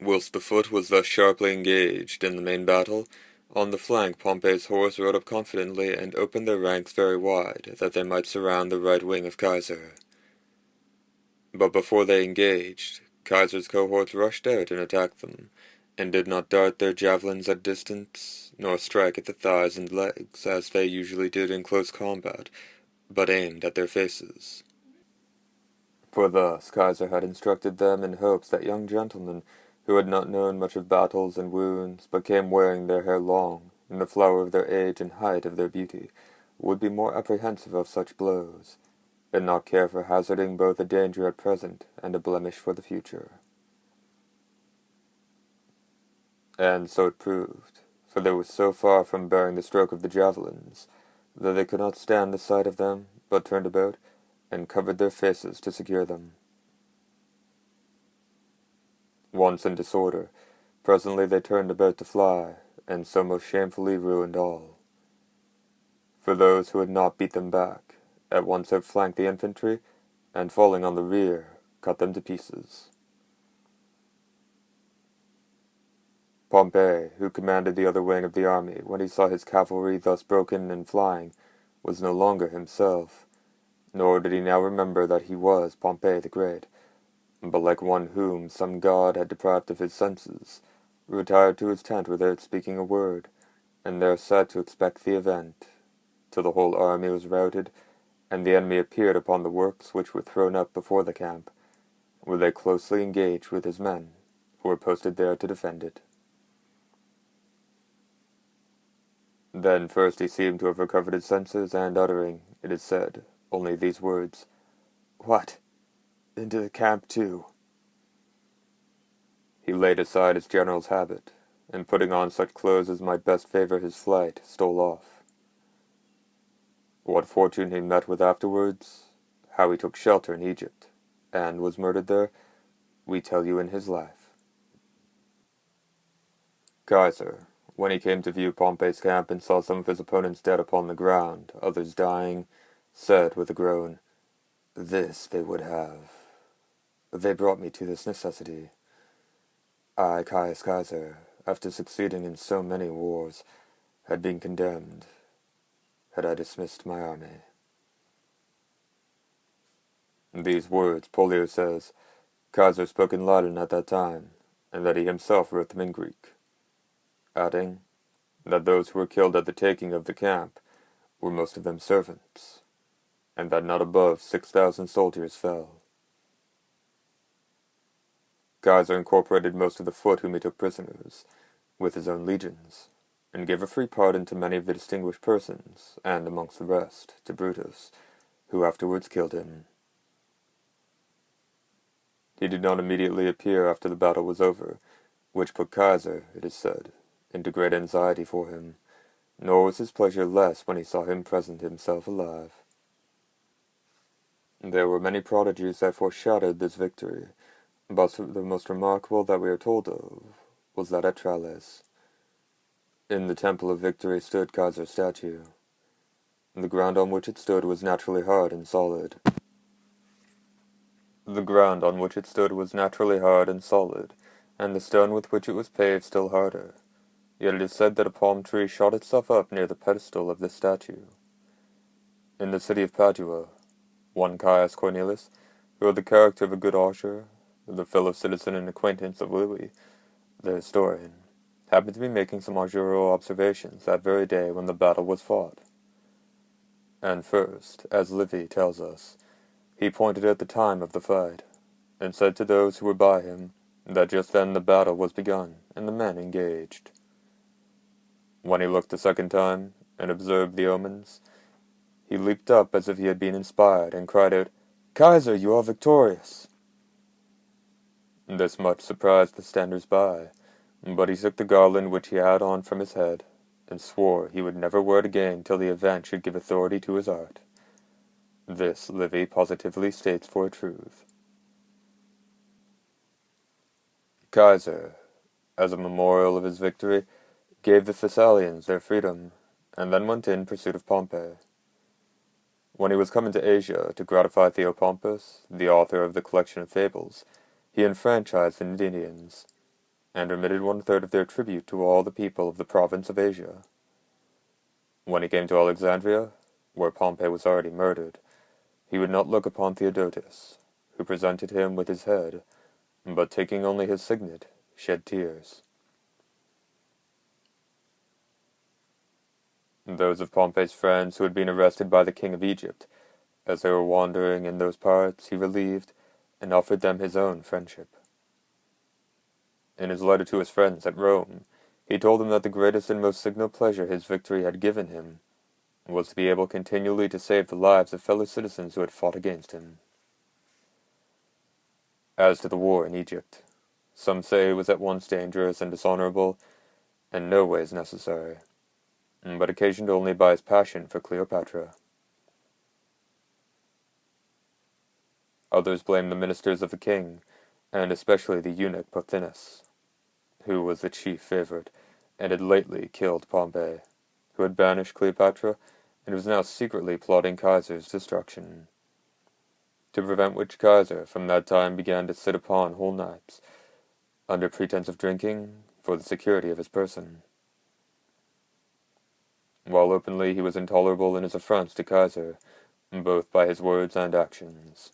Whilst the foot was thus sharply engaged in the main battle, on the flank Pompey's horse rode up confidently and opened their ranks very wide, that they might surround the right wing of Caesar. But before they engaged, Caesar's cohorts rushed out and attacked them, and did not dart their javelins at distance, nor strike at the thighs and legs, as they usually did in close combat, but aimed at their faces. For thus Caesar had instructed them in hopes that young gentlemen, who had not known much of battles and wounds, but came wearing their hair long, in the flower of their age and height of their beauty, would be more apprehensive of such blows, and not care for hazarding both a danger at present and a blemish for the future. And so it proved, for they were so far from bearing the stroke of the javelins, that they could not stand the sight of them, but turned about, and covered their faces to secure them. Once in disorder, presently they turned about to fly, and so most shamefully ruined all. For those who had not beat them back, at once outflanked the infantry, and falling on the rear, cut them to pieces. Pompey, who commanded the other wing of the army, when he saw his cavalry thus broken and flying, was no longer himself, nor did he now remember that he was Pompey the Great, but like one whom some god had deprived of his senses, retired to his tent without speaking a word, and there sat to expect the event, till the whole army was routed, and the enemy appeared upon the works which were thrown up before the camp, where they closely engaged with his men, who were posted there to defend it. Then first he seemed to have recovered his senses, and uttering, it is said, only these words, "What? Into the camp too?" He laid aside his general's habit, and putting on such clothes as might best favor his flight, stole off. What fortune he met with afterwards, how he took shelter in Egypt, and was murdered there, we tell you in his life. Caesar, when he came to view Pompey's camp and saw some of his opponents dead upon the ground, others dying, said with a groan, "This they would have. They brought me to this necessity. I, Caius Caesar, after succeeding in so many wars, had been condemned, had I dismissed my army." These words, Pollio says, Caesar spoke in Latin at that time, and that he himself wrote them in Greek, adding that those who were killed at the taking of the camp were most of them servants, and that not above 6,000 soldiers fell. Caesar incorporated most of the foot whom he took prisoners, with his own legions, and gave a free pardon to many of the distinguished persons, and, amongst the rest, to Brutus, who afterwards killed him. He did not immediately appear after the battle was over, which put Caesar, it is said, into great anxiety for him, nor was his pleasure less when he saw him present himself alive. There were many prodigies that foreshadowed this victory, but the most remarkable that we are told of was that at Tralles. In the Temple of Victory stood Caesar's statue. The ground on which it stood was naturally hard and solid. and the stone with which it was paved still harder. Yet it is said that a palm tree shot itself up near the pedestal of this statue. In the city of Padua, one Caius Cornelius, who had the character of a good usher, the fellow citizen and acquaintance of Louis, the historian, happened to be making some augural observations that very day when the battle was fought. And first, as Livy tells us, he pointed out the time of the fight, and said to those who were by him that just then the battle was begun, and the men engaged. When he looked a second time, and observed the omens, he leaped up as if he had been inspired, and cried out, "Caesar, you are victorious!" This much surprised the standers-by, but he took the garland which he had on from his head, and swore he would never wear it again till the event should give authority to his art. This Livy positively states for a truth. Caesar, as a memorial of his victory, gave the Thessalians their freedom, and then went in pursuit of Pompey. When he was come into Asia to gratify Theopompus, the author of the collection of fables, he enfranchised the Indians, and remitted 1/3 of their tribute to all the people of the province of Asia. When he came to Alexandria, where Pompey was already murdered, he would not look upon Theodotus, who presented him with his head, but taking only his signet, shed tears. Those of Pompey's friends who had been arrested by the king of Egypt, as they were wandering in those parts, he relieved, and offered them his own friendship. In his letter to his friends at Rome, he told them that the greatest and most signal pleasure his victory had given him was to be able continually to save the lives of fellow citizens who had fought against him. As to the war in Egypt, some say it was at once dangerous and dishonorable, and no ways necessary, but occasioned only by his passion for Cleopatra. Others blame the ministers of the king, and especially the eunuch Pothinus, who was the chief favorite, and had lately killed Pompey, who had banished Cleopatra, and was now secretly plotting Caesar's destruction. To prevent which Caesar from that time began to sit upon whole nights, under pretense of drinking, for the security of his person. While openly he was intolerable in his affronts to Caesar, both by his words and actions.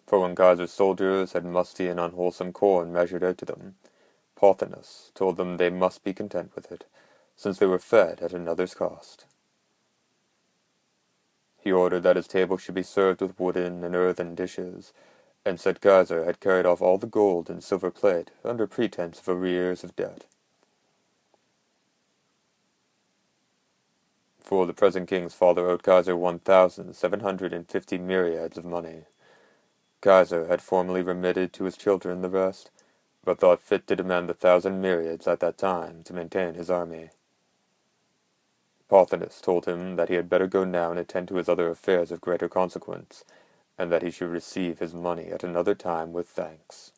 For when Caesar's soldiers had musty and unwholesome corn measured out to them, Pothinus told them they must be content with it, since they were fed at another's cost. He ordered that his table should be served with wooden and earthen dishes, and said Caesar had carried off all the gold and silver plate under pretense of arrears of debt. For the present king's father owed Caesar 1,750 myriads of money. Caesar had formerly remitted to his children the rest, but thought fit to demand 1,000 myriads at that time to maintain his army. Pothinus told him that he had better go now and attend to his other affairs of greater consequence, and that he should receive his money at another time with thanks.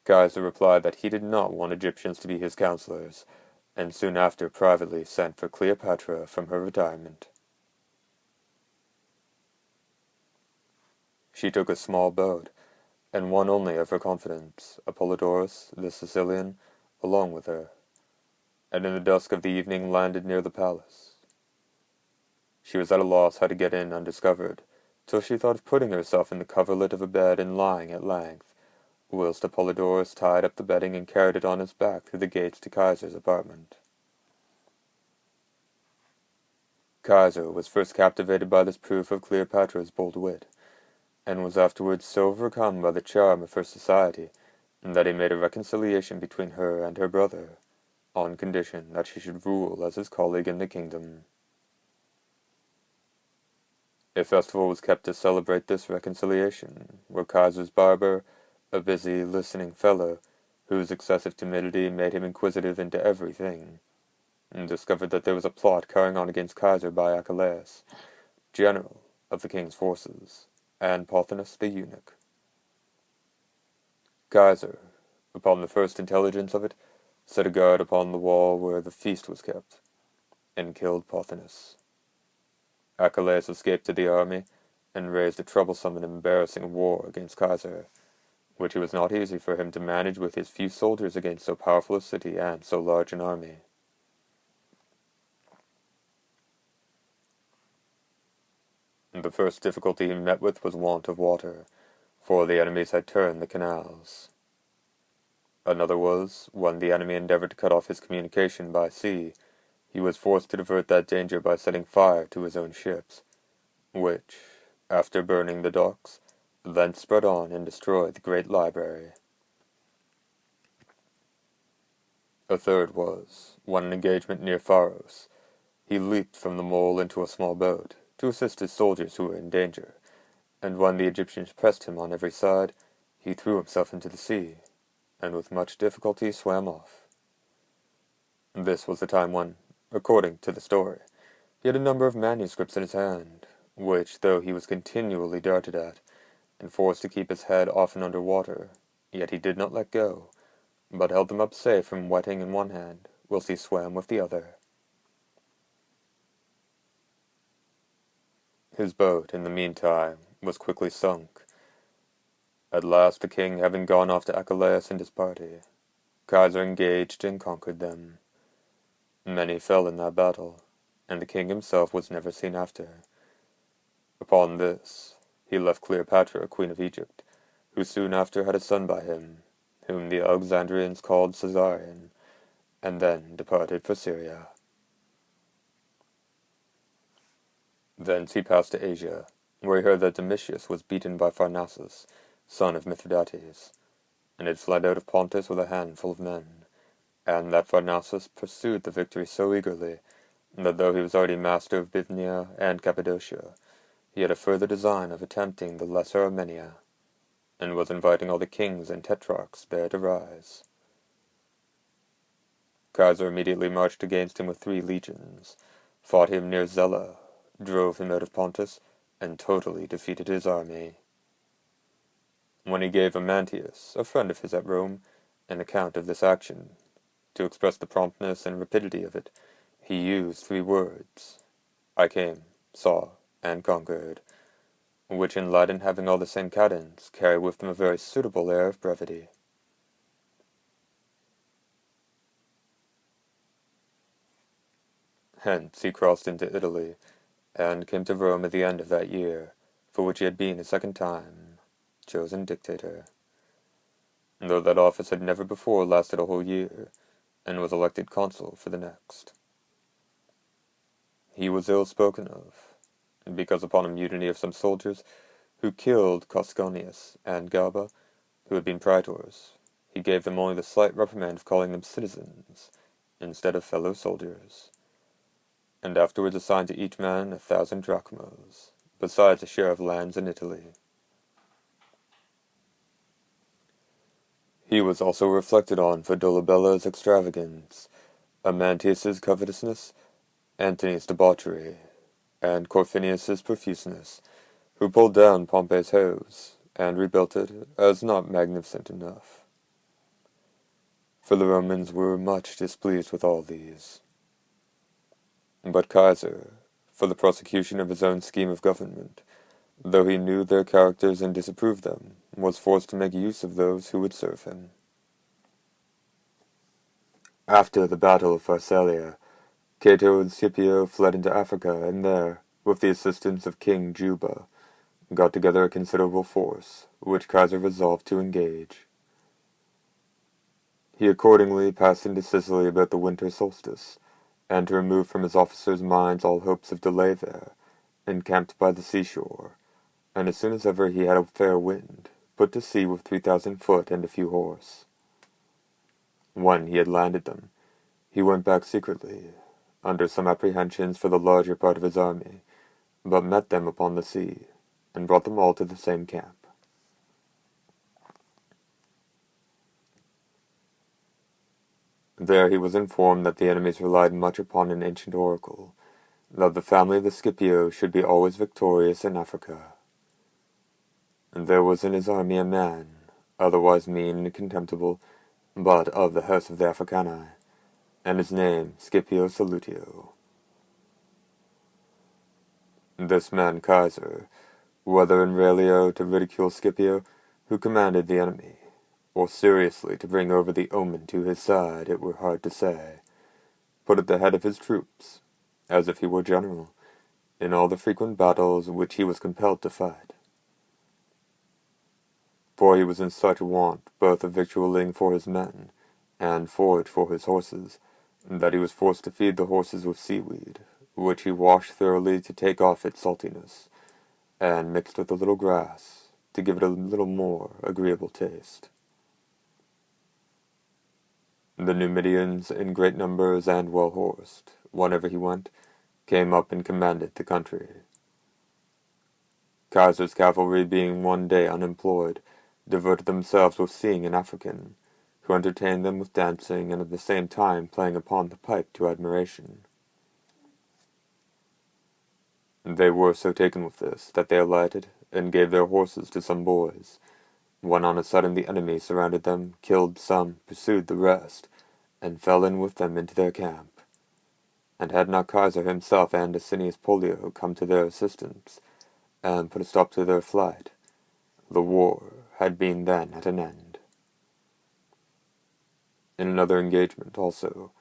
Caesar replied that he did not want Egyptians to be his counselors, and soon after privately sent for Cleopatra from her retirement. She took a small boat, and one only of her confidants, Apollodorus the Sicilian, along with her, and in the dusk of the evening landed near the palace. She was at a loss how to get in undiscovered, till she thought of putting herself in the coverlet of a bed and lying at length, whilst Apollodorus tied up the bedding and carried it on his back through the gates to Caesar's apartment. Caesar was first captivated by this proof of Cleopatra's bold wit, and was afterwards so overcome by the charm of her society, that he made a reconciliation between her and her brother, on condition that she should rule as his colleague in the kingdom. A festival was kept to celebrate this reconciliation, where Caesar's barber, a busy, listening fellow, whose excessive timidity made him inquisitive into everything, and discovered that there was a plot carrying on against Caesar by Archelaus, general of the king's forces, and Pothinus the eunuch. Caesar, upon the first intelligence of it, set a guard upon the wall where the feast was kept, and killed Pothinus. Archelaus escaped to the army, and raised a troublesome and embarrassing war against Caesar, which it was not easy for him to manage with his few soldiers against so powerful a city and so large an army. The first difficulty he met with was want of water, for the enemies had turned the canals. Another was, when the enemy endeavored to cut off his communication by sea, he was forced to divert that danger by setting fire to his own ships, which, after burning the docks, then spread on and destroyed the great library. A third was, when an engagement near Pharos, he leaped from the mole into a small boat, to assist his soldiers who were in danger, and when the Egyptians pressed him on every side, he threw himself into the sea, and with much difficulty swam off. This was the time when, according to the story, he had a number of manuscripts in his hand, which, though he was continually darted at, and forced to keep his head often under water, yet he did not let go, but held them up safe from wetting in one hand, whilst he swam with the other. His boat, in the meantime, was quickly sunk, At last the king having gone off to Achilles and his party, Kaiser engaged and conquered them. Many fell in that battle, and the king himself was never seen after. Upon this, he left Cleopatra, queen of Egypt, who soon after had a son by him, whom the Alexandrians called Caesarion, and then departed for Syria. Thence he passed to Asia, where he heard that Domitius was beaten by Pharnaces, son of Mithridates, and had fled out of Pontus with a handful of men, and that Pharnaces pursued the victory so eagerly, that though he was already master of Bithynia and Cappadocia, he had a further design of attempting the Lesser Armenia, and was inviting all the kings and tetrarchs there to rise. Kaiser immediately marched against him with 3 legions, fought him near Zela, drove him out of Pontus, and totally defeated his army. When he gave Amantius, a friend of his at Rome, an account of this action, to express the promptness and rapidity of it, he used 3 words: I came, saw, and conquered, which in Latin having all the same cadence, carry with them a very suitable air of brevity. Hence he crossed into Italy, and came to Rome at the end of that year, for which he had been a second time chosen dictator, though that office had never before lasted a whole year, and was elected consul for the next. He was ill spoken of, because upon a mutiny of some soldiers, who killed Cosconius and Galba, who had been praetors, he gave them only the slight reprimand of calling them citizens, instead of fellow soldiers, and afterwards assigned to each man 1,000 drachmas, besides a share of lands in Italy. He was also reflected on for Dolabella's extravagance, Amantius's covetousness, Antony's debauchery, and Corfinius's profuseness, who pulled down Pompey's house, and rebuilt it as not magnificent enough. For the Romans were much displeased with all these. But Kaiser, for the prosecution of his own scheme of government, though he knew their characters and disapproved them, was forced to make use of those who would serve him. After the battle of Pharsalia, Cato and Scipio fled into Africa, and there, with the assistance of King Juba, got together a considerable force, which Kaiser resolved to engage. He accordingly passed into Sicily about the winter solstice, and to remove from his officers' minds all hopes of delay there, encamped by the seashore, and as soon as ever he had a fair wind, put to sea with 3,000 foot and a few horse. When he had landed them, he went back secretly, under some apprehensions for the larger part of his army, but met them upon the sea, and brought them all to the same camp. There he was informed that the enemies relied much upon an ancient oracle, that the family of the Scipio should be always victorious in Africa. And there was in his army a man, otherwise mean and contemptible, but of the house of the Africani, and his name Scipio Salutio. This man Kaiser, whether in railio to ridicule Scipio, who commanded the enemy, or seriously to bring over the omen to his side, it were hard to say, put at the head of his troops, as if he were general, in all the frequent battles which he was compelled to fight. For he was in such want both of victualling for his men, and forage for his horses, that he was forced to feed the horses with seaweed, which he washed thoroughly to take off its saltiness, and mixed with a little grass, to give it a little more agreeable taste. The Numidians, in great numbers and well horsed, whenever he went, came up and commanded the country. Kaiser's cavalry being one day unemployed, diverted themselves with seeing an African, who entertained them with dancing, and at the same time playing upon the pipe to admiration. They were so taken with this, that they alighted, and gave their horses to some boys, when on a sudden the enemy surrounded them, killed some, pursued the rest, and fell in with them into their camp. And had not Kaiser himself and Asinius Pollio come to their assistance, and put a stop to their flight, the war had been then at an end. In another engagement, also,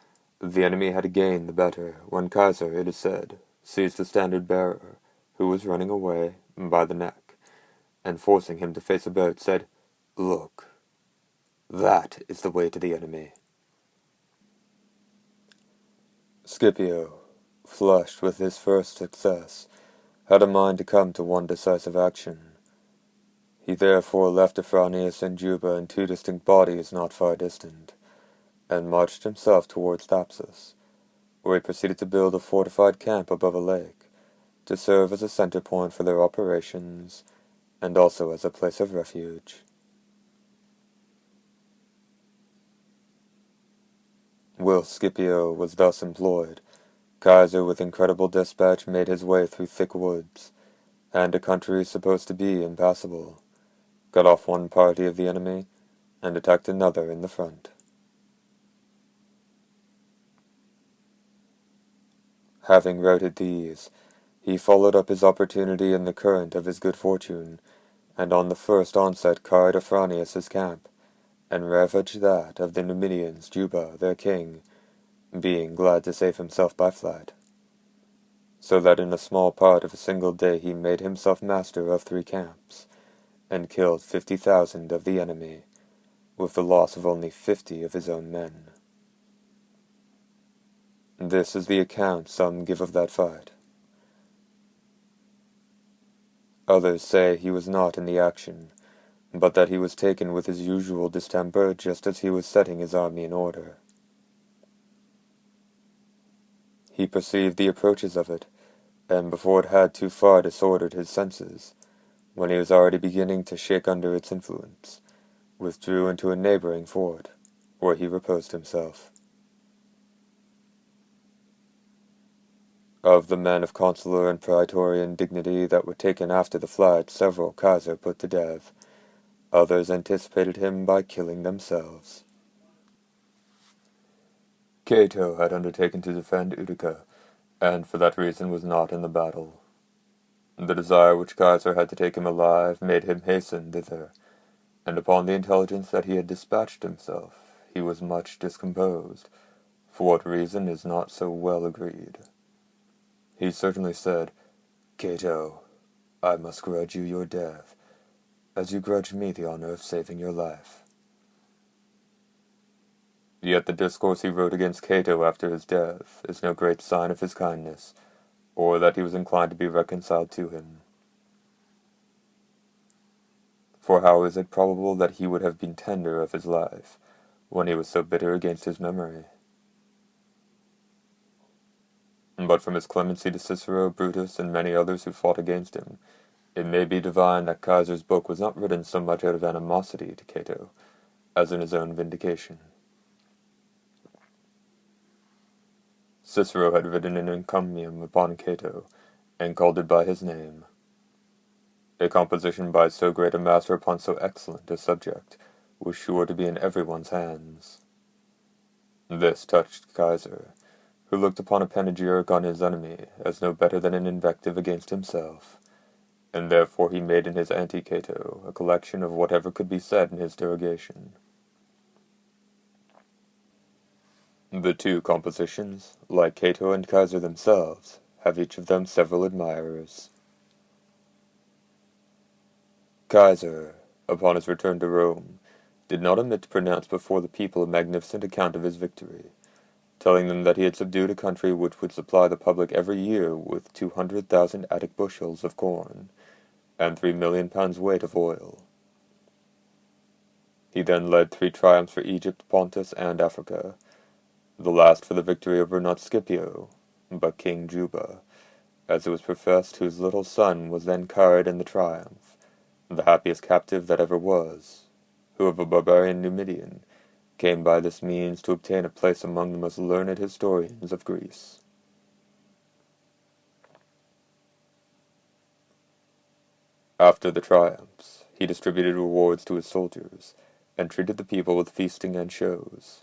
the enemy had gained the better, when Kaiser, it is said, seized the standard-bearer, who was running away, by the neck, and forcing him to face about, said, "Look, that is the way to the enemy." Scipio, flushed with his first success, had a mind to come to one decisive action. He therefore left Afranius and Juba in two distinct bodies not far distant, and marched himself towards Thapsus, where he proceeded to build a fortified camp above a lake, to serve as a center point for their operations, and also as a place of refuge. Whilst Scipio was thus employed, Kaiser with incredible dispatch made his way through thick woods, and a country supposed to be impassable, cut off one party of the enemy, and attacked another in the front. Having routed these, he followed up his opportunity in the current of his good fortune, and on the first onset carried Afranius' camp, and ravaged that of the Numidians, Juba, their king, being glad to save himself by flight. So that in a small part of a single day he made himself master of 3 camps, and killed 50,000 of the enemy, with the loss of only 50 of his own men. This is the account some give of that fight. Others say he was not in the action, but that he was taken with his usual distemper just as he was setting his army in order. He perceived the approaches of it, and before it had too far disordered his senses, when he was already beginning to shake under its influence, withdrew into a neighboring fort, where he reposed himself. Of the men of consular and praetorian dignity that were taken after the flight, several Kaiser put to death. Others anticipated him by killing themselves. Cato had undertaken to defend Utica, and for that reason was not in the battle. The desire which Kaiser had to take him alive made him hasten thither, and upon the intelligence that he had dispatched himself, he was much discomposed, for what reason is not so well agreed. He certainly said, "Cato, I must grudge you your death, as you grudge me the honor of saving your life." Yet the discourse he wrote against Cato after his death is no great sign of his kindness, or that he was inclined to be reconciled to him. For how is it probable that he would have been tender of his life, when he was so bitter against his memory? But from his clemency to Cicero, Brutus, and many others who fought against him, it may be divined that Kaiser's book was not written so much out of animosity to Cato, as in his own vindication. Cicero had written an encomium upon Cato, and called it by his name. A composition by so great a master upon so excellent a subject was sure to be in everyone's hands. This touched Kaiser, who looked upon a panegyric on his enemy as no better than an invective against himself, and therefore he made in his Anti-Cato a collection of whatever could be said in his derogation. The 2 compositions, like Cato and Kaiser themselves, have each of them several admirers. Kaiser, upon his return to Rome, did not omit to pronounce before the people a magnificent account of his victory, telling them that he had subdued a country which would supply the public every year with 200,000 Attic bushels of corn, and 3,000,000 pounds weight of oil. He then led 3 triumphs for Egypt, Pontus, and Africa, the last for the victory over not Scipio, but King Juba, as it was professed whose little son was then carried in the triumph, the happiest captive that ever was, who of a barbarian Numidian came by this means to obtain a place among the most learned historians of Greece. After the triumphs, he distributed rewards to his soldiers, and treated the people with feasting and shows.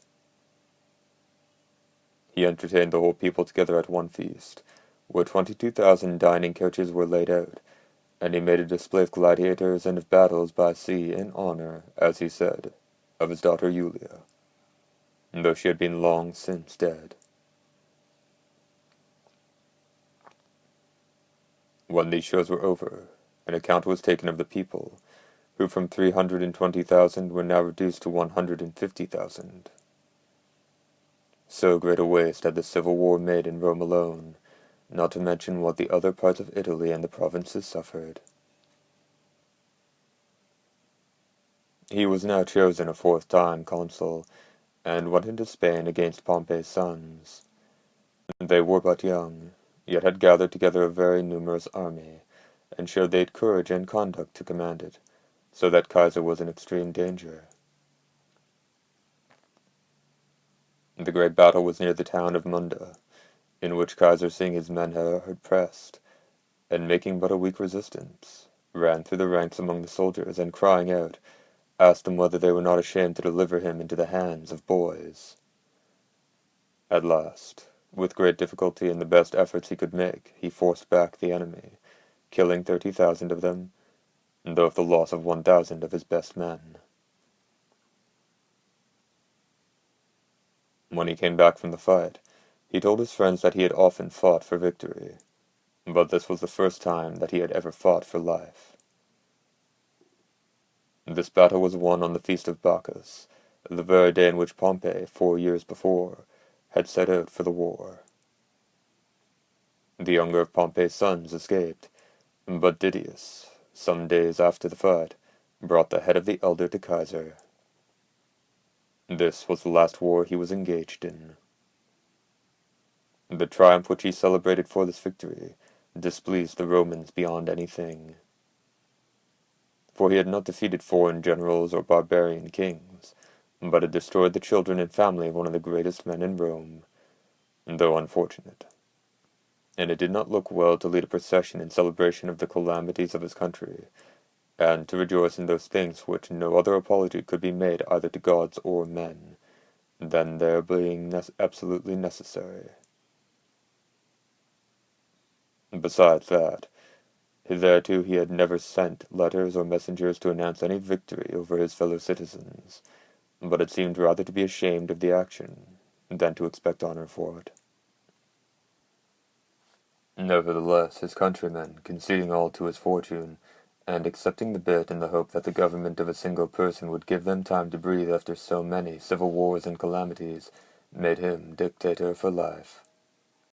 He entertained the whole people together at one feast, where 22,000 dining couches were laid out, and he made a display of gladiators and of battles by sea in honor, as he said, of his daughter Julia, though she had been long since dead. When these shows were over, an account was taken of the people, who from 320,000 were now reduced to 150,000. So great a waste had the civil war made in Rome alone, not to mention what the other parts of Italy and the provinces suffered. He was now chosen a fourth time consul, and went into Spain against Pompey's sons. They were but young, yet had gathered together a very numerous army, and showed they had courage and conduct to command it, so that Caesar was in extreme danger. The great battle was near the town of Munda, in which Caesar, seeing his men hard pressed, and making but a weak resistance, ran through the ranks among the soldiers, and crying out, asked them whether they were not ashamed to deliver him into the hands of boys. At last, with great difficulty and the best efforts he could make, he forced back the enemy, killing 30,000 of them, though with the loss of 1,000 of his best men. When he came back from the fight, he told his friends that he had often fought for victory, but this was the first time that he had ever fought for life. This battle was won on the feast of Bacchus, the very day in which Pompey, 4 years before, had set out for the war. The younger of Pompey's sons escaped, but Didius, some days after the fight, brought the head of the elder to Caesar. This was the last war he was engaged in. The triumph which he celebrated for this victory displeased the Romans beyond anything. For he had not defeated foreign generals or barbarian kings, but had destroyed the children and family of one of the greatest men in Rome, though unfortunate. And it did not look well to lead a procession in celebration of the calamities of his country, and to rejoice in those things which no other apology could be made either to gods or men, than their being absolutely necessary. Besides that, hitherto he had never sent letters or messengers to announce any victory over his fellow citizens, but had seemed rather to be ashamed of the action than to expect honor for it. Nevertheless, his countrymen, conceding all to his fortune, and accepting the bit in the hope that the government of a single person would give them time to breathe after so many civil wars and calamities, made him dictator for life.